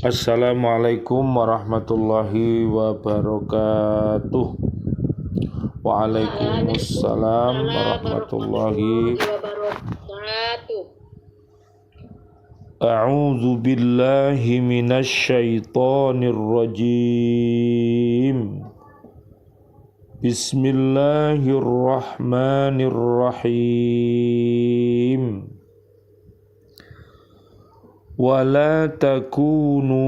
Assalamualaikum warahmatullahi wabarakatuh. Waalaikumsalam warahmatullahi wabarakatuh. A'udzu billahi minasy syaithanir rajim. Bismillahirrahmanirrahim. Wala takunu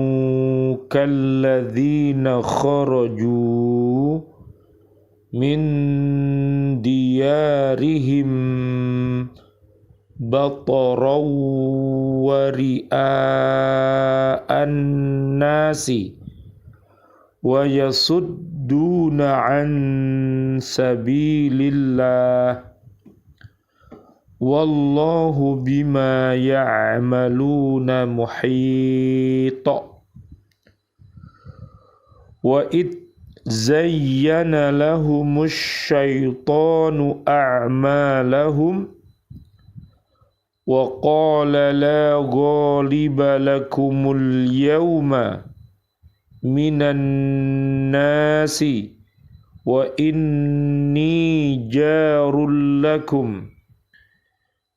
kalladzina kharaju min diyarihim bataraw wa ri'a'an nasi wa yasudduna an sabilillah wallahu bima ya'maluna muhit. Wa id zayyana lahumus syaitanu a'malahum wa qala la ghaliba lakumul yawma minan nasi wa inni jarul lakum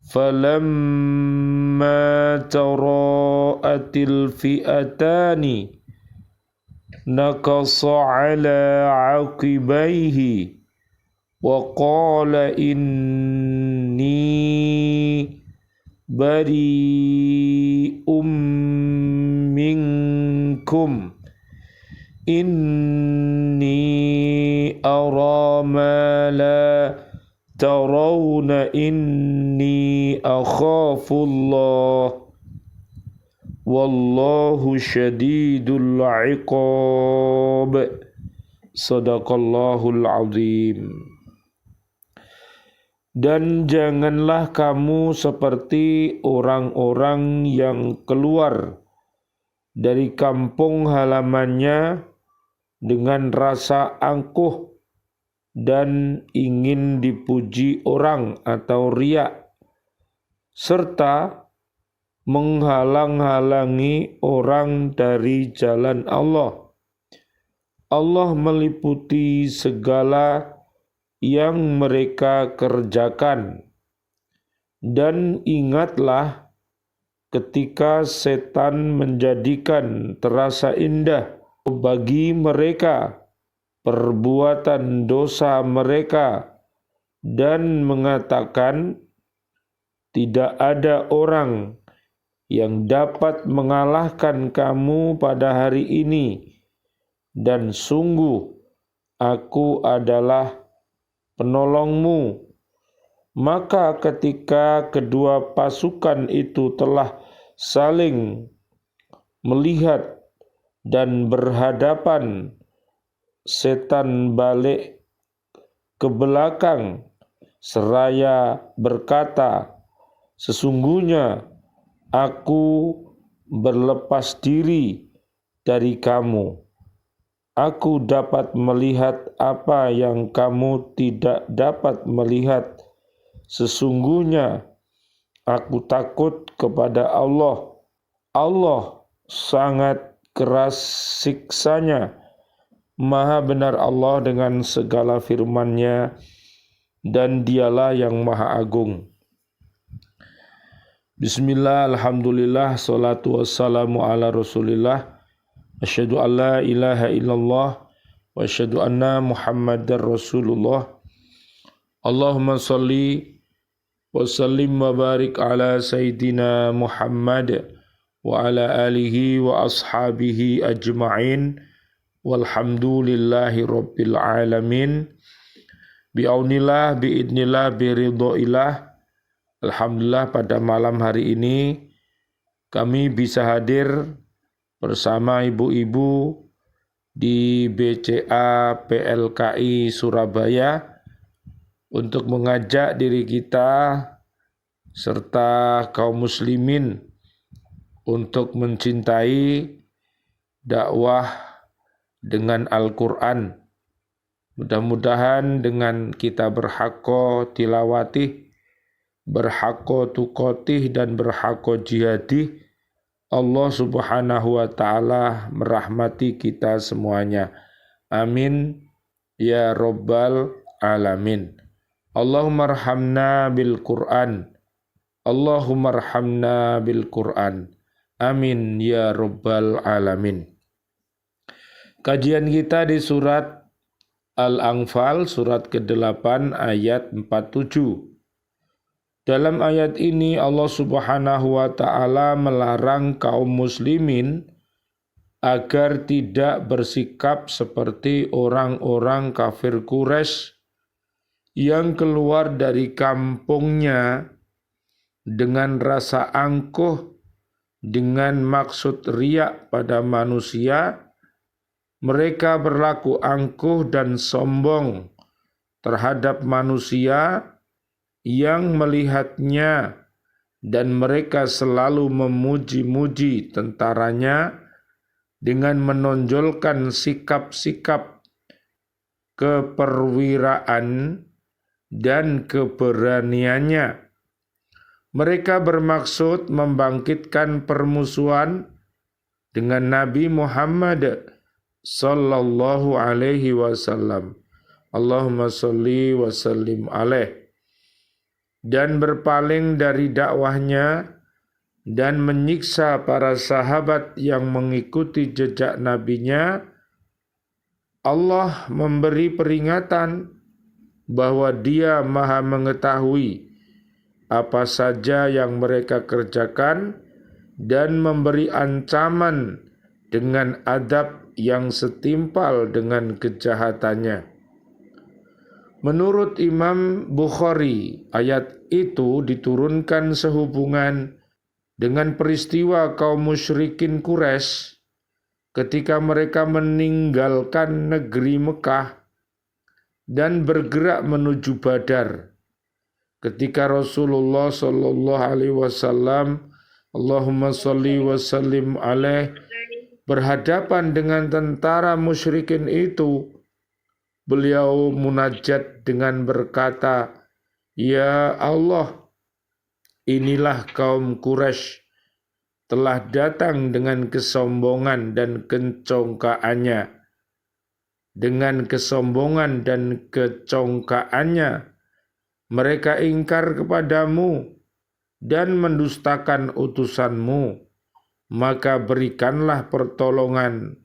falamma tara'atil fi'atani nakasa ala aqibaihi wa qala inni bari'um minkum inni ara ma la tarawna inni akhafullah wallahu syadidul iqab. Sadaqallahul azim. Dan janganlah kamu seperti orang-orang yang keluar dari kampung halamannya dengan rasa angkuh dan ingin dipuji orang atau riya, serta menghalang-halangi orang dari jalan Allah. Allah meliputi segala yang mereka kerjakan. Dan ingatlah ketika setan menjadikan terasa indah bagi mereka perbuatan dosa mereka dan mengatakan, tidak ada orang yang dapat mengalahkan kamu pada hari ini, dan sungguh aku adalah penolongmu. Maka ketika kedua pasukan itu telah saling melihat dan berhadapan, setan balik ke belakang seraya berkata, sesungguhnya aku berlepas diri dari kamu. Aku dapat melihat apa yang kamu tidak dapat melihat. Sesungguhnya aku takut kepada Allah. Allah sangat keras siksanya. Maha benar Allah dengan segala firman-Nya, dan Dialah yang Maha Agung. Bismillah, alhamdulillah, salatu wassalamu ala rasulillah. Asyhadu an la ilaha illallah wa asyhadu anna muhammadar rasulullah. Allahumma salli wa sallim wa barik ala sayyidina Muhammad wa ala alihi wa ashabihi ajma'in. Walhamdulillahi rabbil alamin. Bi'aunillah, bi'idnillah, biridhoillah. Alhamdulillah, pada malam hari ini kami bisa hadir bersama ibu-ibu di BCA PLKI Surabaya untuk mengajak diri kita serta kaum muslimin untuk mencintai dakwah dengan Al-Quran. Mudah-mudahan dengan kita berhaqqa tilawatih, berhaqqa tuqatih, dan berhaqqa jihadih, Allah Subhanahu wa taala merahmati kita semuanya. Amin ya rabbal alamin. Allahumma arhamna bil Qur'an. Allahumma arhamna bil Qur'an. Amin ya rabbal alamin. Kajian kita di surat Al-Anfal, surat ke-8 ayat 47. Dalam ayat ini Allah Subhanahu wa taala melarang kaum muslimin agar tidak bersikap seperti orang-orang kafir Quraisy yang keluar dari kampungnya dengan rasa angkuh, dengan maksud riak pada manusia. Mereka berlaku angkuh dan sombong terhadap manusia yang melihatnya, dan mereka selalu memuji-muji tentaranya dengan menonjolkan sikap-sikap keperwiraan dan keberaniannya. Mereka bermaksud membangkitkan permusuhan dengan Nabi Muhammad sallallahu alaihi wasallam. Allahumma sholli wa sallim alaih. Dan berpaling dari dakwahnya dan menyiksa para sahabat yang mengikuti jejak nabinya. Allah memberi peringatan bahwa Dia Maha mengetahui apa saja yang mereka kerjakan dan memberi ancaman dengan adab yang setimpal dengan kejahatannya. Menurut Imam Bukhari, ayat itu diturunkan sehubungan dengan peristiwa kaum musyrikin Quraisy ketika mereka meninggalkan negeri Mekah dan bergerak menuju Badar. Ketika Rasulullah sallallahu alaihi wasallam, Allahumma sholli wa sallim alaih, berhadapan dengan tentara musyrikin itu, beliau munajat dengan berkata, "Ya Allah, inilah kaum Quraisy telah datang dengan kesombongan dan kecongkaannya. Dengan kesombongan dan kecongkaannya, mereka ingkar kepadamu dan mendustakan utusanmu. Maka berikanlah pertolongan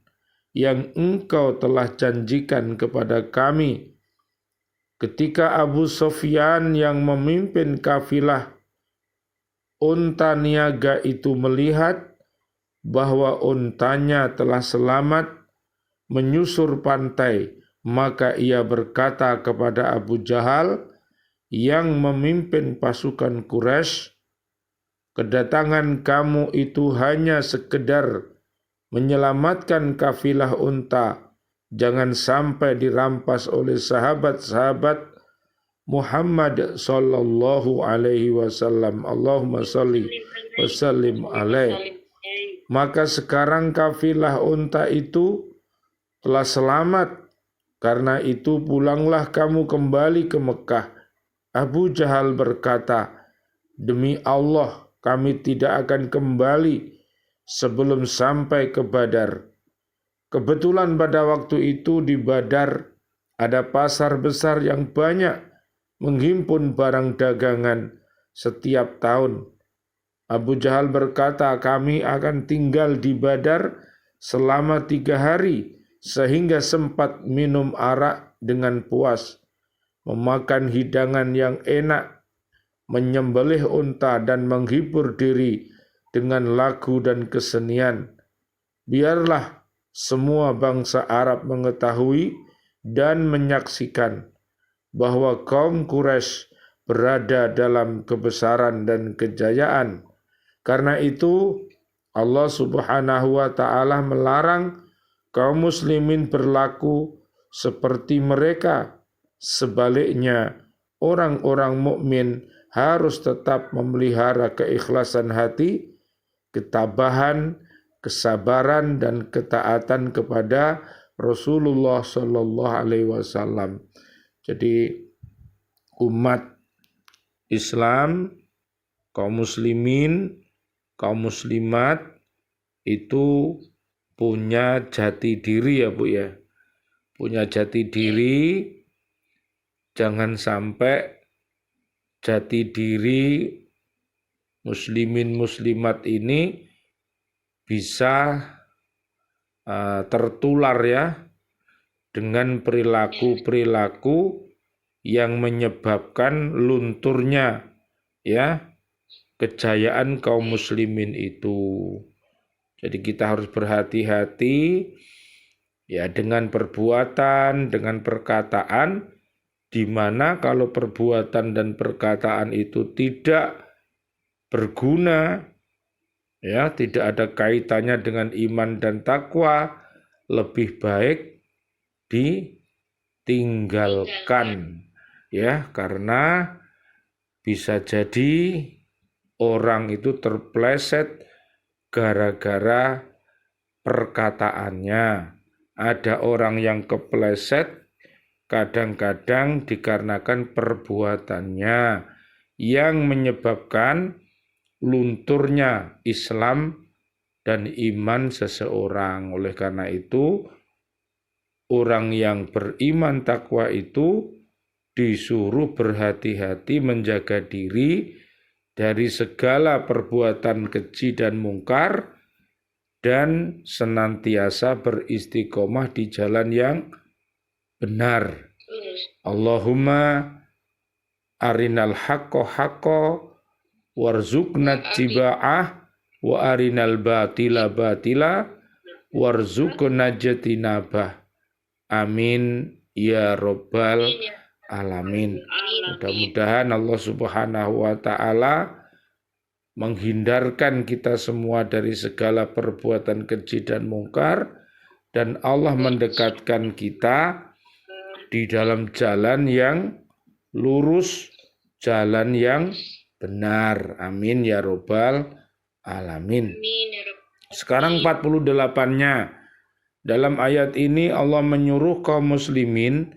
yang engkau telah janjikan kepada kami." Ketika Abu Sufyan yang memimpin kafilah unta niaga itu melihat bahwa untanya telah selamat menyusur pantai, maka ia berkata kepada Abu Jahal yang memimpin pasukan Quraisy, "Kedatangan kamu itu hanya sekedar menyelamatkan kafilah unta, jangan sampai dirampas oleh sahabat-sahabat Muhammad sallallahu alaihi wasallam. Allahumma sholli wa sallim alaih." Maka sekarang kafilah unta itu telah selamat, karena itu pulanglah kamu kembali ke Mekah. Abu Jahal berkata, "Demi Allah, kami tidak akan kembali sebelum sampai ke Badar." Kebetulan pada waktu itu di Badar ada pasar besar yang banyak menghimpun barang dagangan setiap tahun. Abu Jahal berkata, "Kami akan tinggal di Badar selama 3 hari, sehingga sempat minum arak dengan puas, memakan hidangan yang enak, menyembelih unta dan menghibur diri dengan lagu dan kesenian. Biarlah semua bangsa Arab mengetahui dan menyaksikan bahwa kaum Quraisy berada dalam kebesaran dan kejayaan. Karena itu Allah Subhanahu wa taala melarang kaum muslimin berlaku seperti mereka. Sebaliknya, orang-orang mukmin harus tetap memelihara keikhlasan hati, ketabahan, kesabaran, dan ketaatan kepada Rasulullah Sallallahu Alaihi Wasallam. Jadi umat Islam, kaum muslimin, kaum muslimat itu punya jati diri ya Bu ya. Punya jati diri, jangan sampai jati diri muslimin muslimat ini bisa tertular ya dengan perilaku-perilaku yang menyebabkan lunturnya ya kejayaan kaum muslimin itu. Jadi kita harus berhati-hati ya dengan perbuatan, dengan perkataan, di mana kalau perbuatan dan perkataan itu tidak berguna, ya tidak ada kaitannya dengan iman dan takwa, lebih baik ditinggalkan, ya karena bisa jadi orang itu terpleset gara-gara perkataannya. Ada orang yang kepleset kadang-kadang dikarenakan perbuatannya yang menyebabkan lunturnya Islam dan iman seseorang. Oleh karena itu, orang yang beriman takwa itu disuruh berhati-hati menjaga diri dari segala perbuatan keji dan mungkar dan senantiasa beristiqomah di jalan yang benar. Allahumma arinal haqqo haqqo warzuqna tiba'ah wa arinal batila batila warzuqna jatinabah. Amin ya rabbal alamin. Mudah-mudahan Allah Subhanahu wa taala menghindarkan kita semua dari segala perbuatan keji dan mungkar, dan Allah mendekatkan kita di dalam jalan yang lurus, jalan yang benar. Amin ya rabbal alamin. Sekarang 48-nya. Dalam ayat ini Allah menyuruh kaum muslimin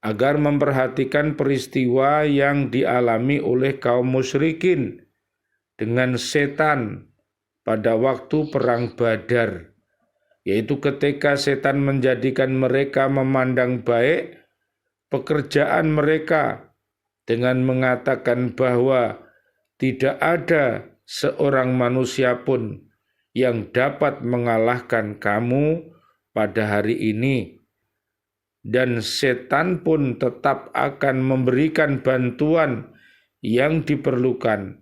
agar memperhatikan peristiwa yang dialami oleh kaum musyrikin dengan setan pada waktu perang Badar, yaitu ketika setan menjadikan mereka memandang baik pekerjaan mereka dengan mengatakan bahwa tidak ada seorang manusia pun yang dapat mengalahkan kamu pada hari ini, dan setan pun tetap akan memberikan bantuan yang diperlukan.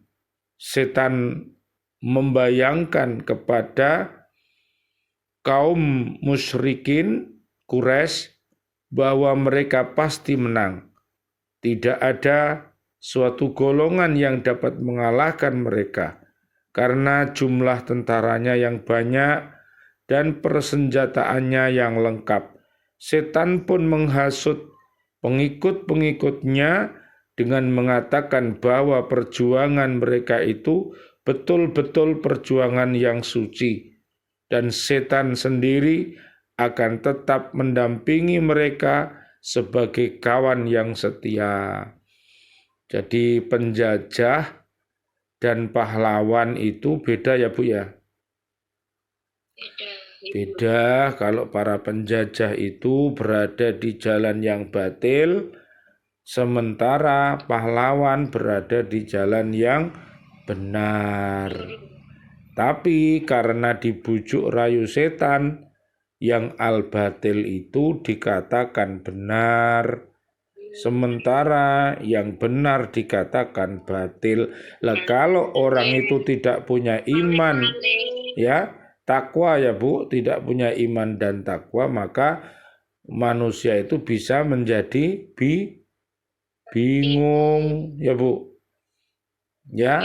Setan membayangkan kepada kaum musyrikin Quraisy bahwa mereka pasti menang. Tidak ada suatu golongan yang dapat mengalahkan mereka karena jumlah tentaranya yang banyak dan persenjataannya yang lengkap. Setan pun menghasut pengikut-pengikutnya dengan mengatakan bahwa perjuangan mereka itu betul-betul perjuangan yang suci, dan setan sendiri akan tetap mendampingi mereka sebagai kawan yang setia. Jadi penjajah dan pahlawan itu beda ya Bu ya? Beda. Kalau para penjajah itu berada di jalan yang batil, sementara pahlawan berada di jalan yang benar. Tapi karena dibujuk rayu setan, yang al-batil itu dikatakan benar, sementara yang benar dikatakan batil. Lah kalau orang itu tidak punya iman, ya takwa ya Bu, tidak punya iman dan takwa, maka manusia itu bisa menjadi bingung ya Bu. Ya,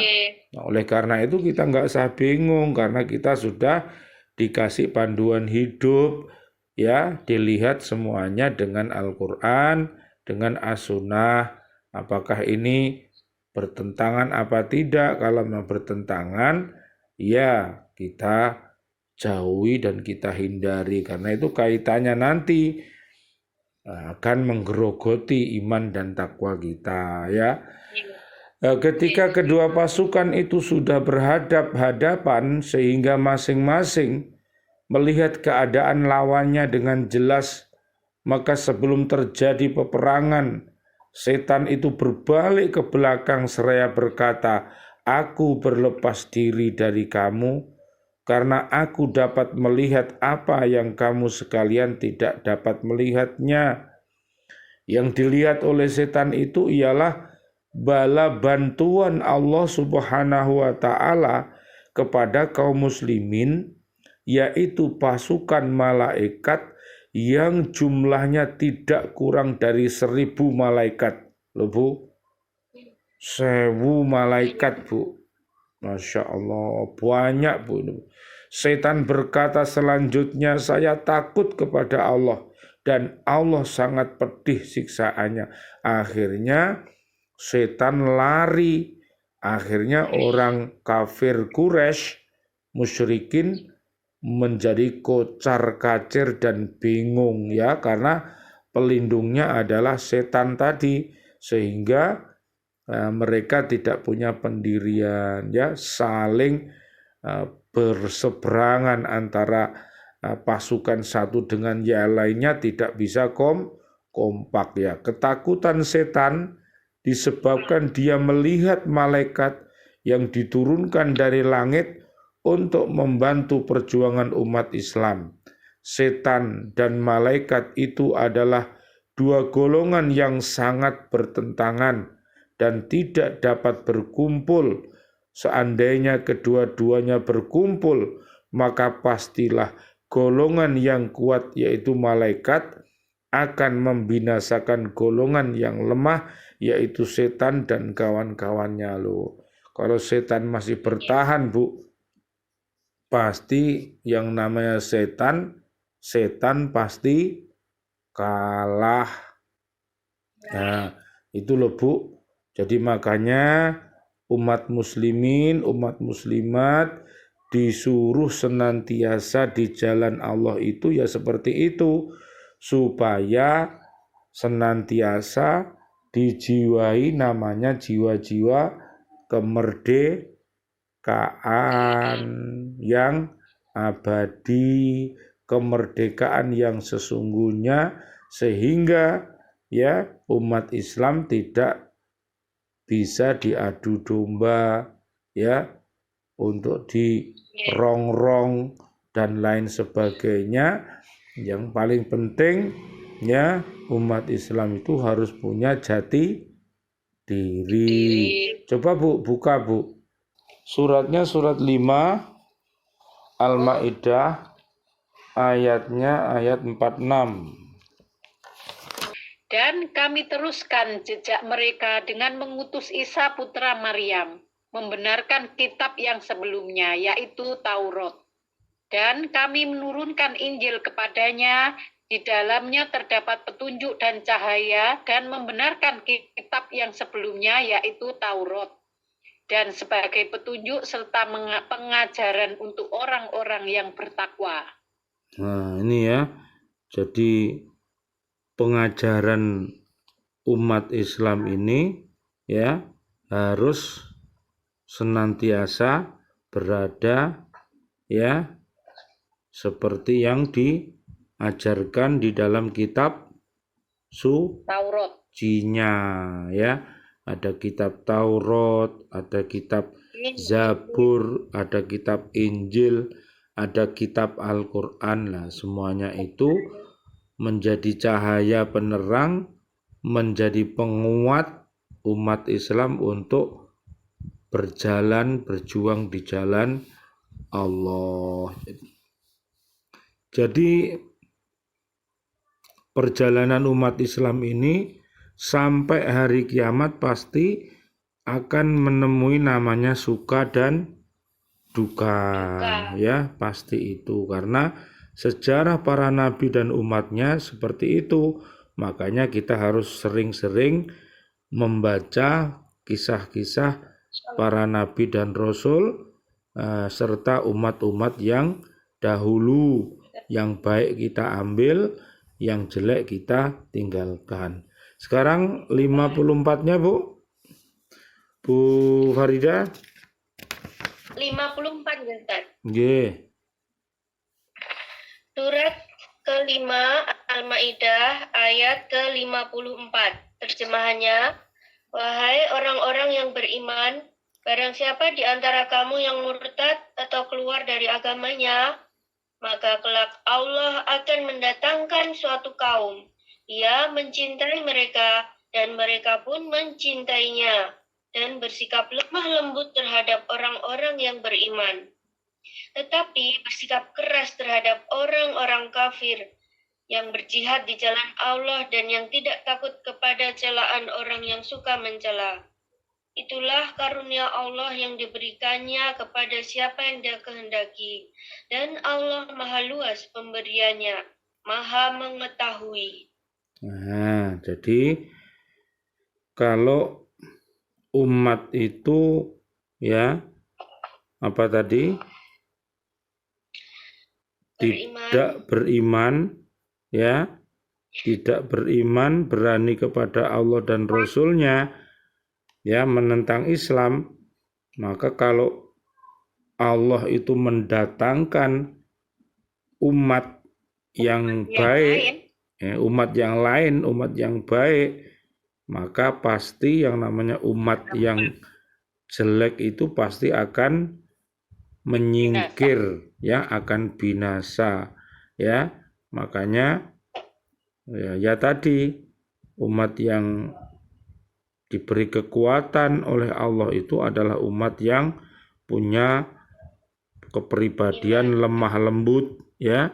nah, oleh karena itu kita nggak usah bingung karena kita sudah dikasih panduan hidup, ya dilihat semuanya dengan Al-Quran, dengan As-Sunnah, apakah ini bertentangan apa tidak. Kalau memang bertentangan, ya kita jauhi dan kita hindari, karena itu kaitannya nanti akan menggerogoti iman dan takwa kita ya. Ketika kedua pasukan itu sudah berhadap-hadapan sehingga masing-masing melihat keadaan lawannya dengan jelas, maka sebelum terjadi peperangan, setan itu berbalik ke belakang seraya berkata, "Aku berlepas diri dari kamu, karena aku dapat melihat apa yang kamu sekalian tidak dapat melihatnya." Yang dilihat oleh setan itu ialah bala bantuan Allah Subhanahu wa Ta'ala kepada kaum muslimin, yaitu pasukan malaikat yang jumlahnya tidak kurang dari 1.000 malaikat. Loh Bu, 1.000 malaikat Bu. Masya Allah, banyak Bu. Setan berkata selanjutnya, "Saya takut kepada Allah dan Allah sangat pedih siksaannya." Akhirnya setan lari. Akhirnya orang kafir Quraisy, musyrikin, menjadi kocar-kacir dan bingung ya, karena pelindungnya adalah setan tadi, sehingga mereka tidak punya pendirian ya, saling berseberangan antara pasukan satu dengan yang lainnya, tidak bisa kompak ya. Ketakutan setan disebabkan dia melihat malaikat yang diturunkan dari langit untuk membantu perjuangan umat Islam. Setan dan malaikat itu adalah dua golongan yang sangat bertentangan dan tidak dapat berkumpul. Seandainya kedua-duanya berkumpul, maka pastilah golongan yang kuat yaitu malaikat akan membinasakan golongan yang lemah yaitu setan dan kawan-kawannya loh. Kalau setan masih bertahan Bu, pasti yang namanya setan pasti kalah. Nah, itu loh Bu. Jadi makanya umat muslimin, umat muslimat disuruh senantiasa di jalan Allah itu ya seperti itu, supaya senantiasa dijiwai namanya jiwa-jiwa kemerdekaan yang abadi, kemerdekaan yang sesungguhnya, sehingga ya umat Islam tidak bisa diadu domba ya, untuk dirongrong dan lain sebagainya. Yang paling penting ya, umat Islam itu harus punya jati diri. Coba Bu, buka Bu. Suratnya surat 5 Al-Maidah, ayatnya ayat 46. Dan kami teruskan jejak mereka dengan mengutus Isa putra Maryam, membenarkan kitab yang sebelumnya, yaitu Taurat. Dan kami menurunkan Injil kepadanya, di dalamnya terdapat petunjuk dan cahaya, dan membenarkan kitab yang sebelumnya, yaitu Taurat. Dan sebagai petunjuk serta pengajaran untuk orang-orang yang bertakwa. Nah ini ya, jadi pengajaran umat Islam ini ya harus senantiasa berada ya seperti yang diajarkan di dalam kitab sucinya ya. Ada kitab Taurat, ada kitab Zabur, ada kitab Injil, ada kitab Al-Quran. Nah, semuanya itu menjadi cahaya penerang, menjadi penguat umat Islam untuk berjuang di jalan Allah. Jadi perjalanan umat Islam ini sampai hari kiamat pasti akan menemui namanya suka dan duka. Ya, pasti itu, karena sejarah para nabi dan umatnya seperti itu. Makanya kita harus sering-sering membaca kisah-kisah para nabi dan rasul serta umat-umat yang dahulu. Yang baik kita ambil, yang jelek kita tinggalkan. Sekarang 54-nya Bu. Bu Farida? 54 Ustaz. Nggih. Surat kelima Al-Maidah ayat ke-54. Terjemahannya, wahai orang-orang yang beriman, barang siapa di antara kamu yang murtad atau keluar dari agamanya, maka kelak Allah akan mendatangkan suatu kaum. Ia mencintai mereka dan mereka pun mencintainya dan bersikap lemah lembut terhadap orang-orang yang beriman. Tetapi bersikap keras terhadap orang-orang kafir yang berjihad di jalan Allah dan yang tidak takut kepada celaan orang yang suka mencela. Itulah karunia Allah yang diberikannya kepada siapa yang Dia kehendaki. Dan Allah Maha Luas pemberiannya, Maha mengetahui. Nah, jadi kalau umat itu ya apa tadi? Tidak beriman ya, tidak beriman, berani kepada Allah dan Rasul-Nya, ya, menentang Islam, maka kalau Allah itu mendatangkan umat yang baik, umat yang lain, umat yang baik, maka pasti yang namanya umat yang jelek itu pasti akan menyingkir, ya, akan binasa, ya. Makanya ya tadi umat yang diberi kekuatan oleh Allah itu adalah umat yang punya kepribadian lemah lembut, ya.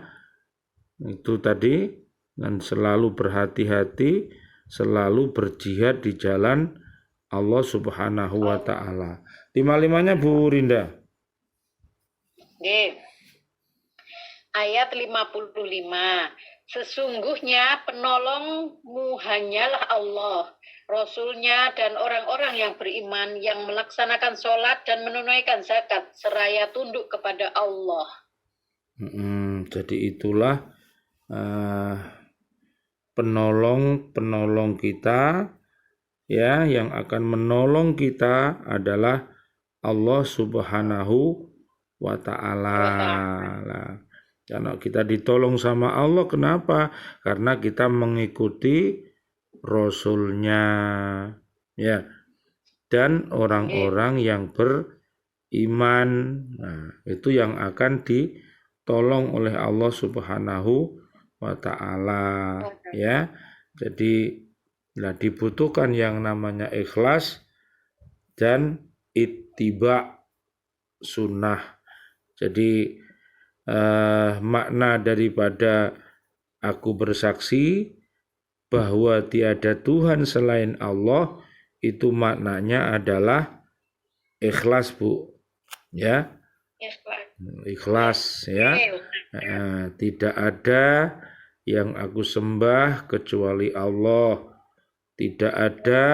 Itu tadi, dan selalu berhati-hati, selalu berjihad di jalan Allah Subhanahu wa taala. 55-nya Bu Rinda. Ayat 55. Sesungguhnya penolongmu hanyalah Allah, Rasulnya dan orang-orang yang beriman yang melaksanakan sholat dan menunaikan zakat seraya tunduk kepada Allah. Jadi itulah penolong kita, ya, yang akan menolong kita adalah Allah Subhanahu wa ta'ala. Karena kita ditolong sama Allah, kenapa? Karena kita mengikuti Rasul-Nya, ya, dan orang-orang yang beriman. Nah, itu yang akan ditolong oleh Allah Subhanahu wa ta'ala, ya. Jadi dibutuhkan yang namanya ikhlas dan ittiba sunnah. Jadi makna daripada aku bersaksi bahwa tiada Tuhan selain Allah, itu maknanya adalah ikhlas, Bu, ya. Ikhlas, ya. Tidak ada yang aku sembah kecuali Allah, tidak ada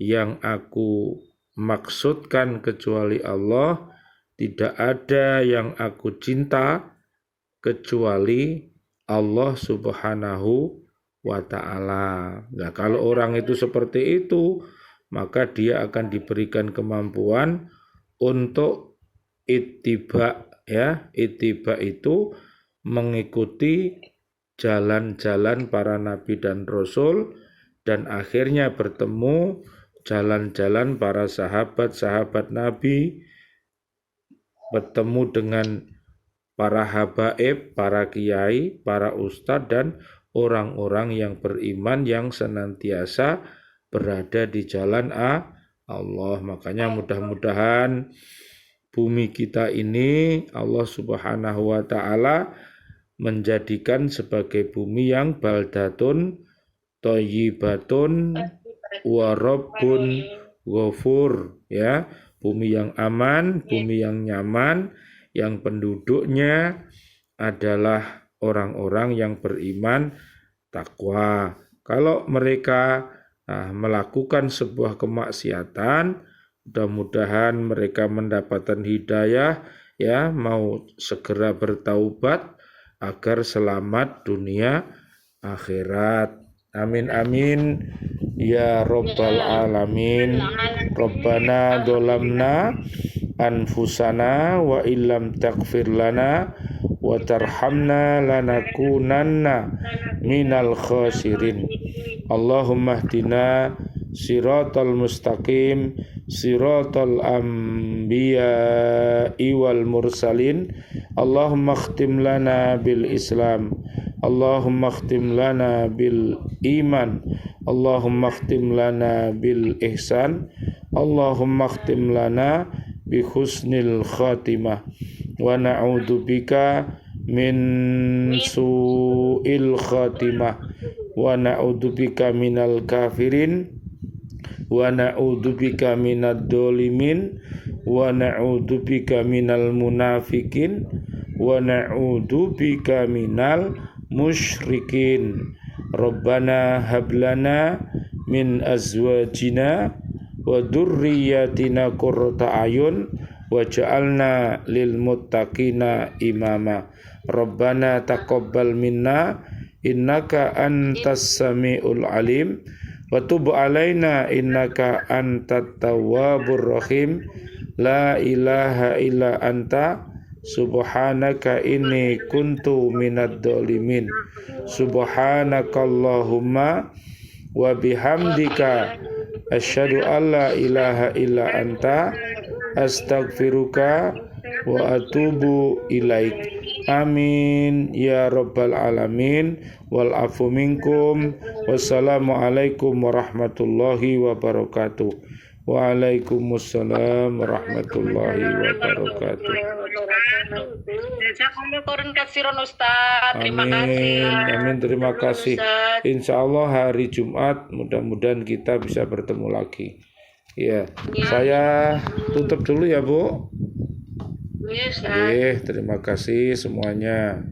yang aku maksudkan kecuali Allah, tidak ada yang aku cinta kecuali Allah Subhanahu wa ta'ala. Nah, kalau orang itu seperti itu, maka dia akan diberikan kemampuan untuk ittiba, ya. Ittiba itu mengikuti jalan-jalan para nabi dan rasul, dan akhirnya bertemu jalan-jalan para sahabat-sahabat nabi, bertemu dengan para habaib, para kiai, para ustadz, dan orang-orang yang beriman yang senantiasa berada di jalan Allah. Makanya mudah-mudahan bumi kita ini Allah Subhanahu wa ta'ala menjadikan sebagai bumi yang baldatun thayyibatun wa rabbun ghafur, ya. Bumi yang aman, bumi yang nyaman, yang penduduknya adalah orang-orang yang beriman takwa. Kalau mereka melakukan sebuah kemaksiatan, mudah-mudahan mereka mendapatkan hidayah, ya, mau segera bertaubat agar selamat dunia akhirat. Amin amin ya rabbal alamin. Rabbana dolamna anfusana wa illam taghfir lana wa tarhamna lanakunanna minal khasirin. Allahumma hdina siratal mustaqim siratal anbiya'i wal mursalin. Allahumma khtim lana bil Islam, Allahumma khtim lana bil iman, Allahumma khtim lana bil ihsan, Allahumma khtim lana bi husnil khatimah. Wa na'udzu bika min su'il khatimah, wa na'udzu bika minal kafirin, wa na'udzu bika minad dolimin, wa na'udzu bika minal munafikin, wa na'udzu bika minal musyrikin. Rabbana hablana min azwajina wa dzurriyyatina qurrata ayun waj'alna lil muttaqina imama. Rabbana taqabbal minna innaka antas samiul alim wa tub alaina innaka antat tawwabur rahim. La ilaha illa anta subhanaka inni kuntu minad dzalimin. Subhanakallahumma wa bihamdika asyhadu an la ilaha illa anta astaghfiruka wa atubu ilaik. Amin ya rabbal alamin. Wal afu minkum. Wassalamualaikum warahmatullahi wabarakatuh. Waalaikumsalam warahmatullahi wabarakatuh. Jazakumullah khairan katsiran Ustaz. Terima kasih. Amin, terima kasih. Insya Allah hari Jumat mudah-mudahan kita bisa bertemu lagi. Ya, saya tutup dulu ya Bu. Yes, Ustaz. Terima kasih semuanya.